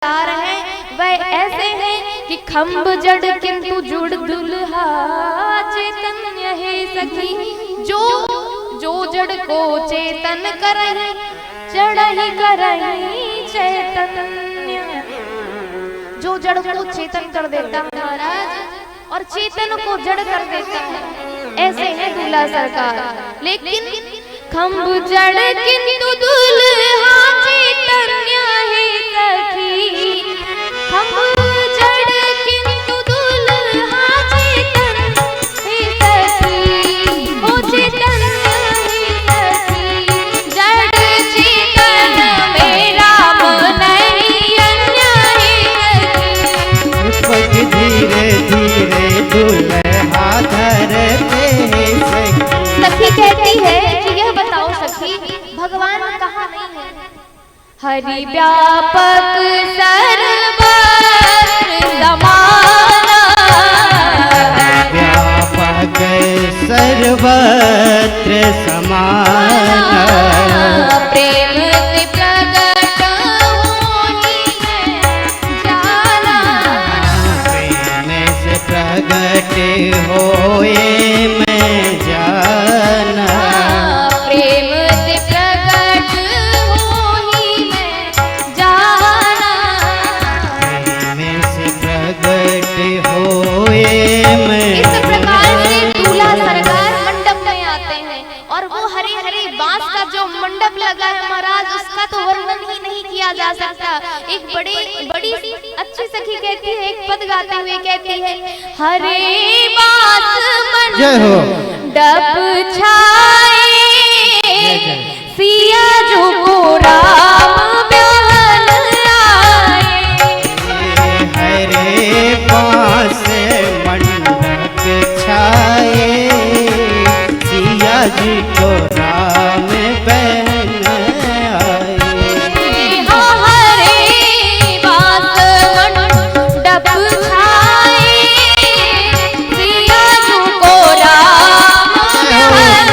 सरकार है वह ऐसे हैं कि खम्भ जड़ किंतु जुड़ दुल्हा चैतन्य है सखी। जो जो जड़ को चेतन करही जड़ ही करही चैतन्य। जो जड़ को चेतन कर देता महाराज और चेतन को जड़ कर देता है, ऐसे है दूल्हा सरकार। लेकिन खम्भ जड़ किंतु दुल्हा चैतन्य है सखी। खम्भ जड़ किंतु दुल्हा चैतन्य है सखी। ओ चैतन्य है सखी। जड़ चेतन में राम नहीं अन्य है सखी। धीरे धीरे दुल्हा धरते सखी कहती है कि यह बताओ सखी भगवान कहाँ नहीं है। हरि व्यापक सर्वत्र समान। व्यापक सर्वत्र समान। प्रेम से प्रगट होनी है जाना। प्रेम से प्रगट होए मैं जाना। प्रेम से प्रगट होई मैं जाना। प्रेम से प्रगट होए मैं। इस प्रकार से दूल्हा सरकार मंडप में आते हैं और वो हरे हरे बांस का जो मंडप लगा है महाराज, उसका तो वर्णन ही नहीं किया जा सकता। एक बड़ी अच्छी सखी कहती है, एक पद गाते हुए कहती है, हरे बांस मंडप छाए सिया जो को राम ब्याहन आए। हरे बांस मंडप छाए सिया जी को राम बहन आए। हरे बांस मंडप छाए सिया जो को राम ब्याहन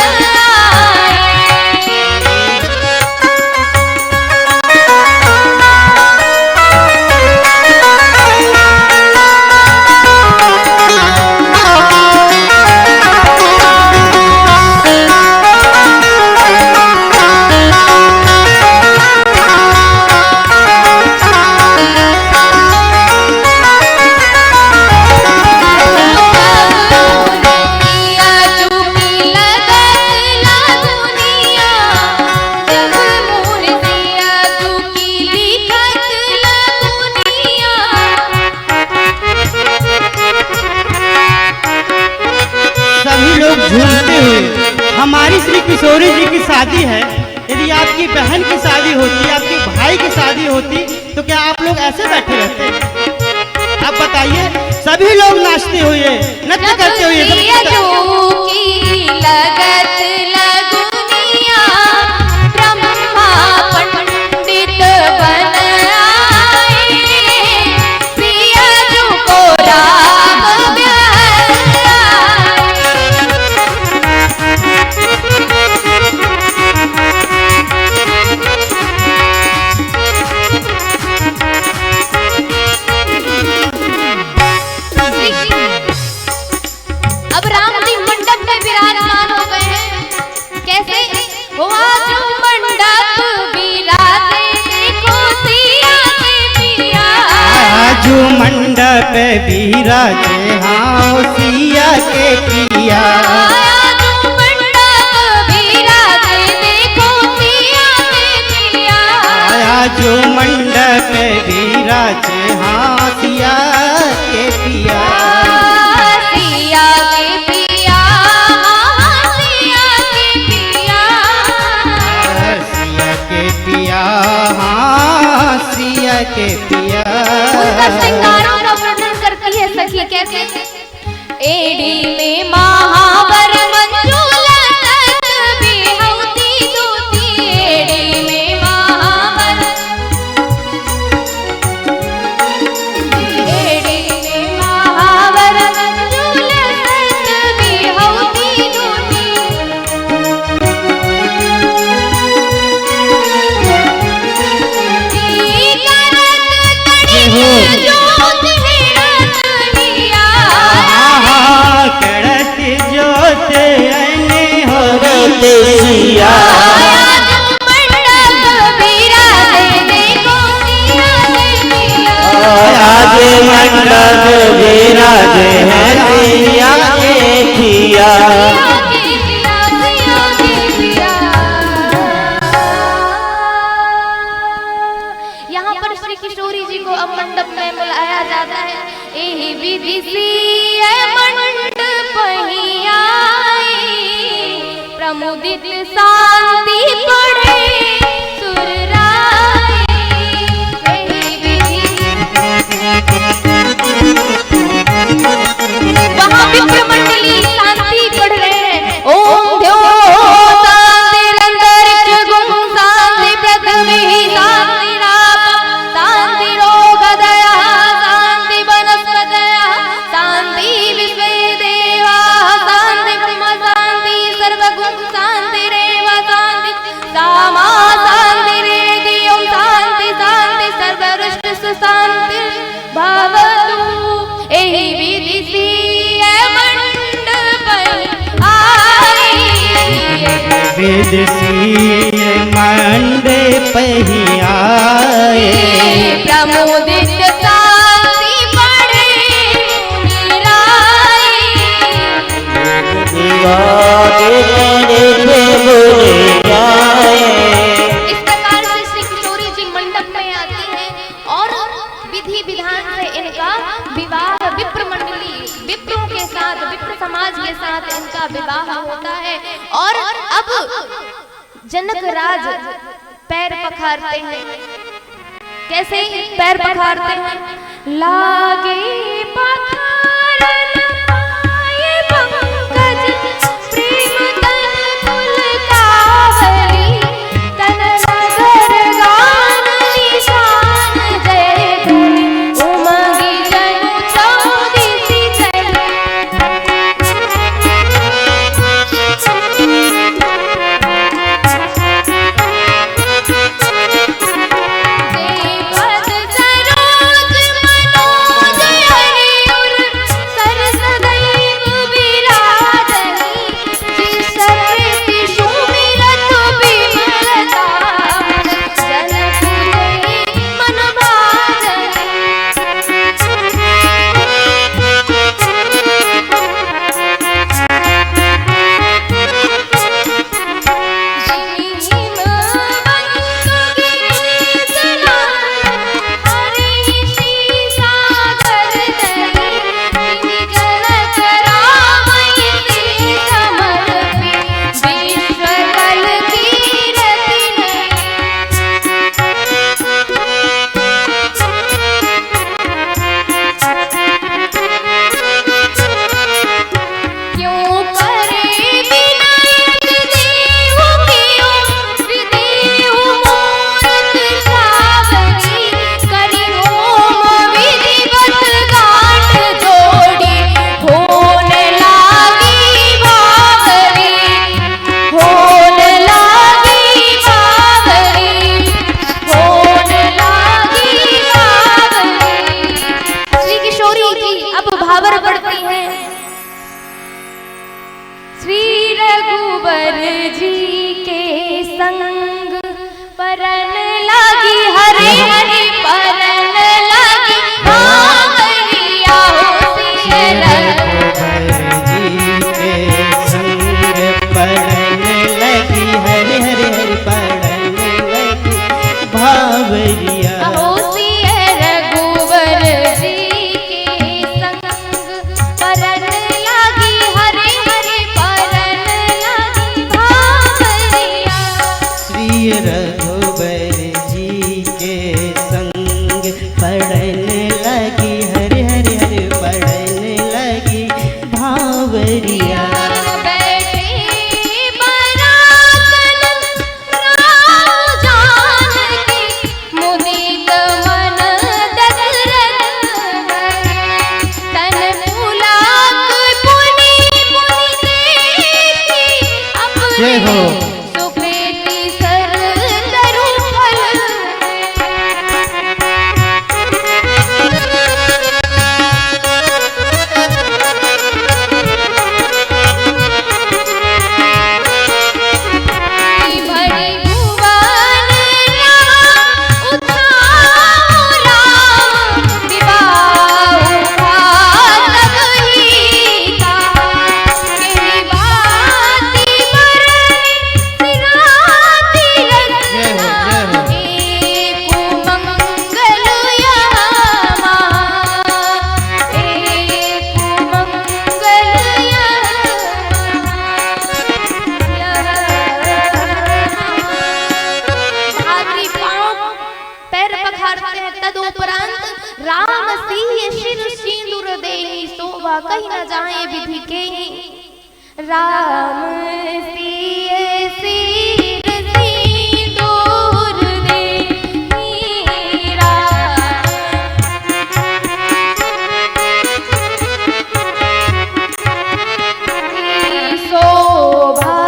झूमते हुए। हमारी श्री किशोरी जी की शादी है, यदि आपकी बहन की शादी होती, आपके भाई की शादी होती, तो क्या आप लोग ऐसे बैठे रहते? आप बताइए। सभी लोग नाचते हुए, नृत्य करते हुए अब राम जी मंडप में विराजमान हो गए हैं। कैसे हुआ जो मंडप विराजे देखो सिया के पिया। जो मंडप विराजे हाँ सिया के पिया। जो मंडप विराजे देखो सिया के पिया। जो मंडप विराजे हाँ सिया के पिया। के पिया उनका श्रृंगारों का वर्णन करती है सखी कैसे। एड़ी में महावर मंजूला तक बिहौती दूती। एड़ी में महावर, एड़ी में महावर मंजूला तक बिहौती दूती। करत पिया। आज मंडप विराजे हैं सिया के पिया। यहाँ पर श्री किशोरी जी को अब मंडप में बुलाया जाता है। एही विधि सिया मंडप ही आई, प्रमुदित शांति पड़े सुर राई। एही विधि वहाँ विप्र मंडली शांति पढ़ रहे हैं। ओम ध्यो शांतिरंतरिक्ष गुम शांति पृथ्वी शांति राप शांति रोग दया शांति वनस्पतया शांति विश्वे देवा शांति ब्रह्म शांति सर्वगुण शांति रेव शांति सामा शांति रेदि ओम शांति शांति सर्वरुष्ट सुशांति भवतु। एहि विधि सिया मंडप आई, विधि सिया मंडप ही आए, प्रमुदित शांति पड़े निराई। इस प्रकार से श्री किशोरी जी मंडप में आती हैं और विधि विधान से इनका विवाह विप्र मंडली विप्रों के साथ विप्र समाज के साथ इनका विवाह होता है। और अब जनक राज पैर पखारते हैं। कैसे पैर पखारते हैं? लागे पखारन पाए पंकज प्रेम तन कुल कावली तन नगर गान निशान जय धनी उमंगी जनु चौदिसी चले। रघुबर जी के संग परन लगी हरे हरे परन लगी भावरिया होती रघुबर जी के संग पड़न लगी हरे हरे हरे पड़न लगी भावरिया होती है रघुबर जी के संग परन लगी हरे हरे परन लगी भावरिया। श्री रघुबर हुआ कहीं न जाए विधि के राम सिए सिर दूर दे शोभा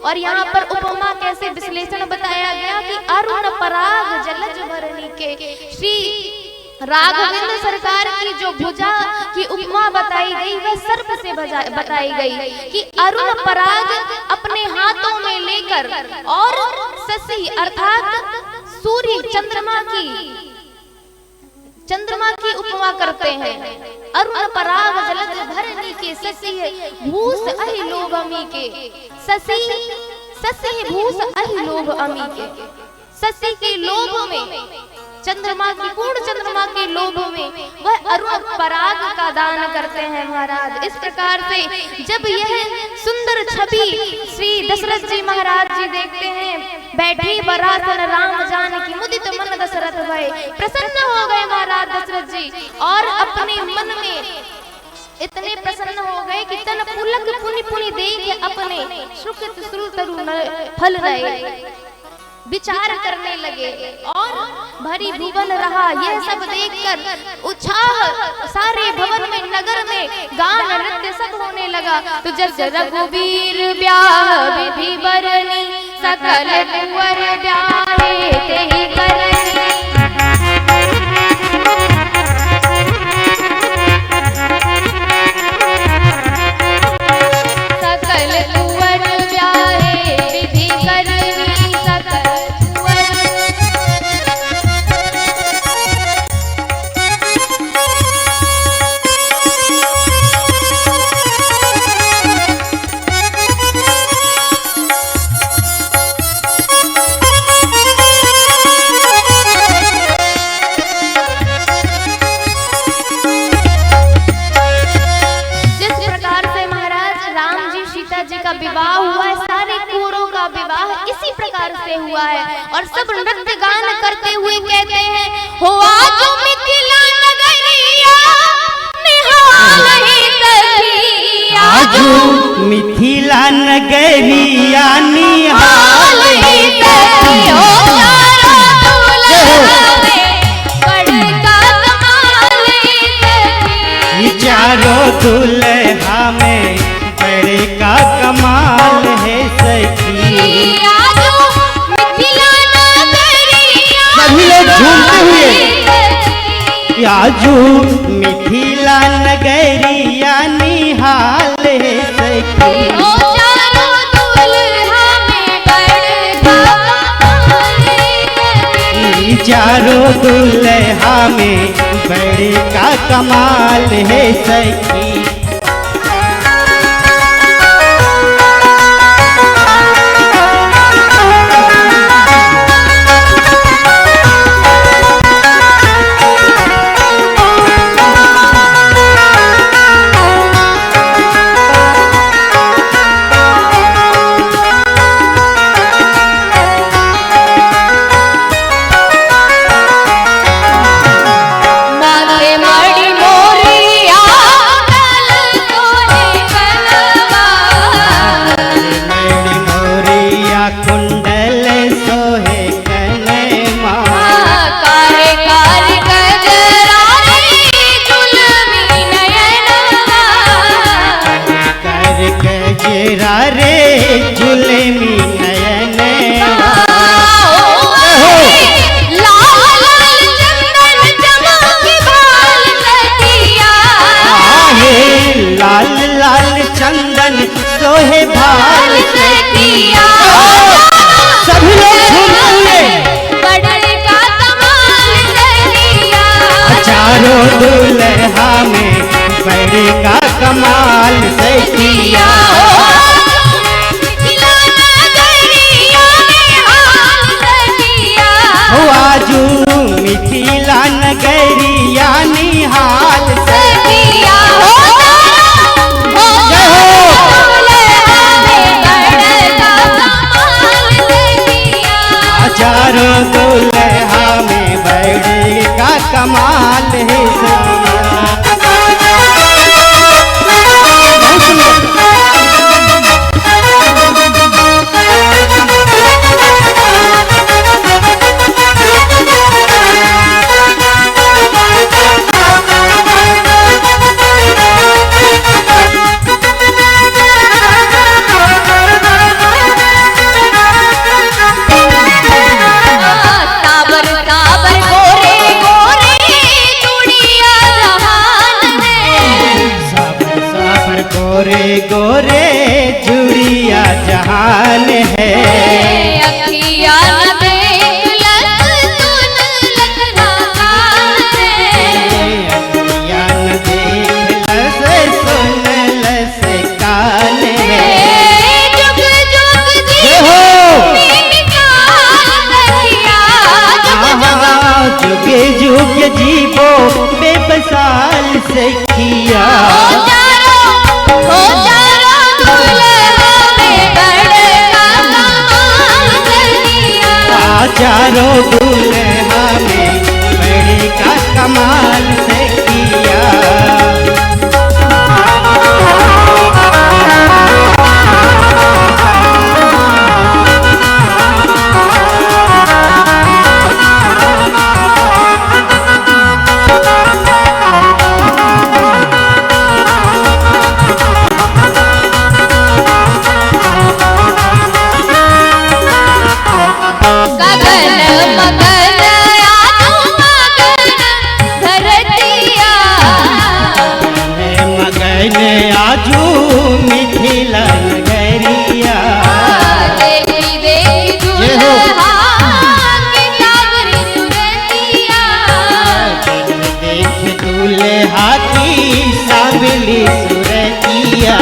और यहाँ पर उपमा कैसे विश्लेषण बताया गया कि अरुण पराग जलज भरनी के श्री राघवेंद्र सरकार की जो भुजा की उपमा बताई गई वह सर्प से बताई गई कि अरुण पराग अपने हाथों में लेकर और शशि अर्थात सूर्य चंद्रमा की उपमा करते हैं। अरुण पराग जलज भरनी के शशि भूस अहि लोभ अमी के शशि भूस अहि लोभ अमी के शशि के लोभ में चंद्रमा की पूर्ण चंद्रमा के लोभ में वह अरुण पराग का दान करते हैं महाराज। इस प्रकार से जब यह सुंदर छवि श्री दशरथ जी महाराज जी देखते हैं, बैठी बरासन राम जानकी मुदित मन दशरथ भय, प्रसन्न हो गए महाराज दशरथ जी और अपने मन में इतने प्रसन्न हो गए कि तन पुलक पुनि पुनि देख अपने सुकृत सुरतरु फल रहे विचार करने लगे और भरी भुवन रहा। यह सब देखकर उत्साह सारे भवन में नगर में गान नृत्य सब होने लगा। तो जब रघुवीर ब्याह विधि बरनी सकल कुंवर ब्याहे तेहि करनी, सकल कुंवर ब्याहे विधि करनी सकल विवाह हुआ है, सारे कुंवरों का विवाह इसी प्रकार से हुआ है। और सब नृत्य गान करते हुए कहते हैं, हो आजो मिथिला नगरिया निहाल ही सखिया, आजो मिथिला नगरिया निहाल ही सखिया, चारों दुल्हा में बड़े का कमाल है सखी। सभी लोग झूमते हुए आजू मिथिला नगरिया निहाल है सखी, चारों दुल्हा में बड़े का कमाल है सखी। दुल्हा में बड़े का कमाल सखिया। हो आजू मिथिला नगरिया निहाल सखिया। चारों दुल्हा में बड़े का कमाल है सखिया। गोरे गोरे जुड़िया जहान है। अखिया देख लख सुन लखना कान है। अखिया देख लस सुन लस कान है। जुग जुग जी हो जुग जुग जीवो बेबसाल सखिया। चारों दुल्हा में बड़े का कमाल सखिया। आजू मिथिला नगरिया। देखी देखी दुल्हा की जागरी सुरतिया। देख दुल्हा की सांवली सुरतिया।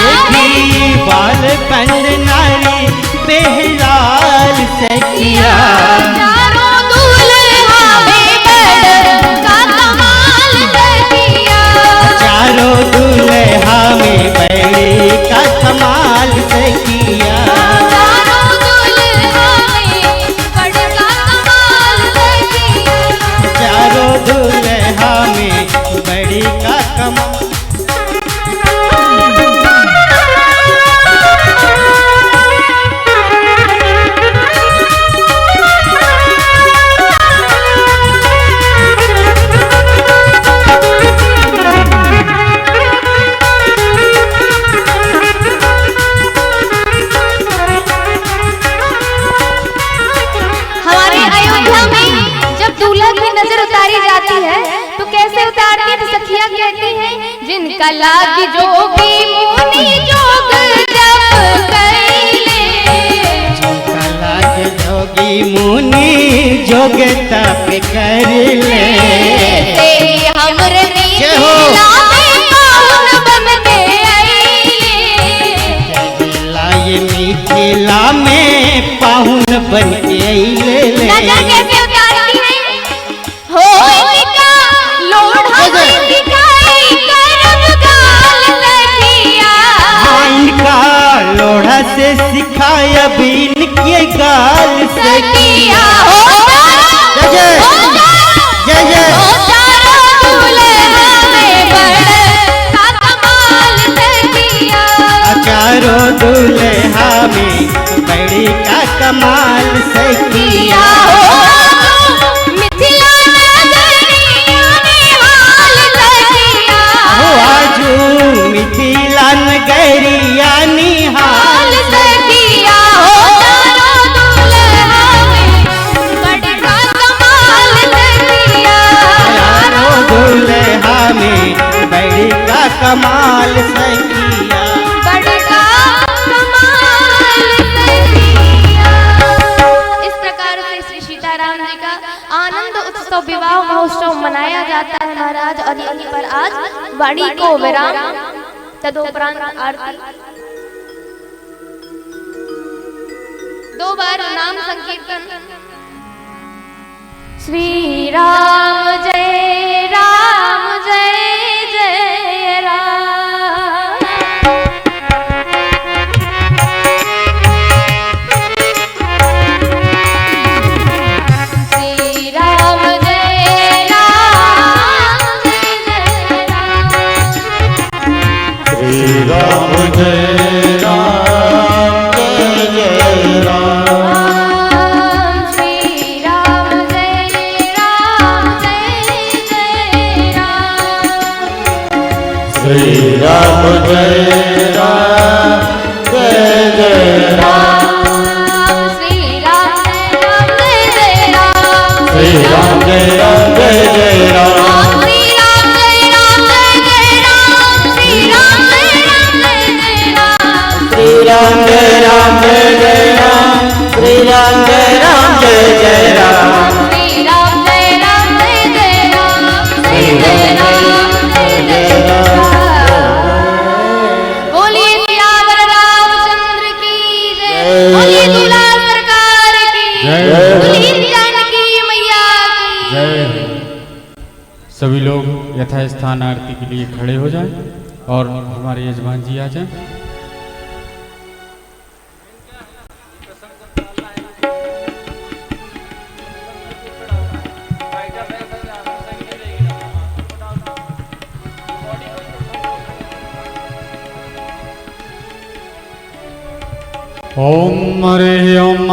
देखी बाल पंड नारी बेहलाल सखिया। चारों दुल्हा में बड़े का कमाल सखिया। चारों दुल्हा में बड़े का कमाल। तो कैसे उतारती है? तो सखिया कहती है जिनका लागी जोगी मुनि जोग जप कइले। जिनका लागी जोगी मुनि जोग तप कर ले। हमरे मिथिला में पाहुन बन के आइले। मिथिला में पाहुन बन के आइले। कैसे उतारती है? हो लोढ़ा से सिखाया बीन के गाल सखिया। जय जय जय चारों दुल्हा में बड़ी का कमाल सखिया। आजू मिथिला नगरिया निहाल सखिया। चारों दुल्हा में बड़ी का कमाल सखिया। बड़ा कमाल सखिया। उत्सव मनाया जाता है महाराज। और यहीं पर आज वाणी को विराम, तदोपरांत आरती। 2 बार नाम संकीर्तन। श्री राम जय राम जय जय राम। श्री राम जय राम जय जय राम। श्री राम जय राम जय जय राम। श्री राम जय राम जय जय राम। श्री राम जय राम जय जय राम। श्री राम जय राम जय जय राम। श्री राम जय राम जय जय राम। श्री राम जय राम जय जय राम। श्री राम जय राम जय जय राम। श्री राम जय राम जय जय राम। श्री राम जय राम जय जय राम। श्री राम जय राम जय जय राम। बोलिए सियावर रामचंद्र की जय। बोलिए दूल्हा सरकार की जय। बोलिए जानकी मैया की जय। सभी लोग यथास्थान आरती के लिए खड़े हो जाएं और हमारे यजमान जी आ जाएं। ओम हरे ओम।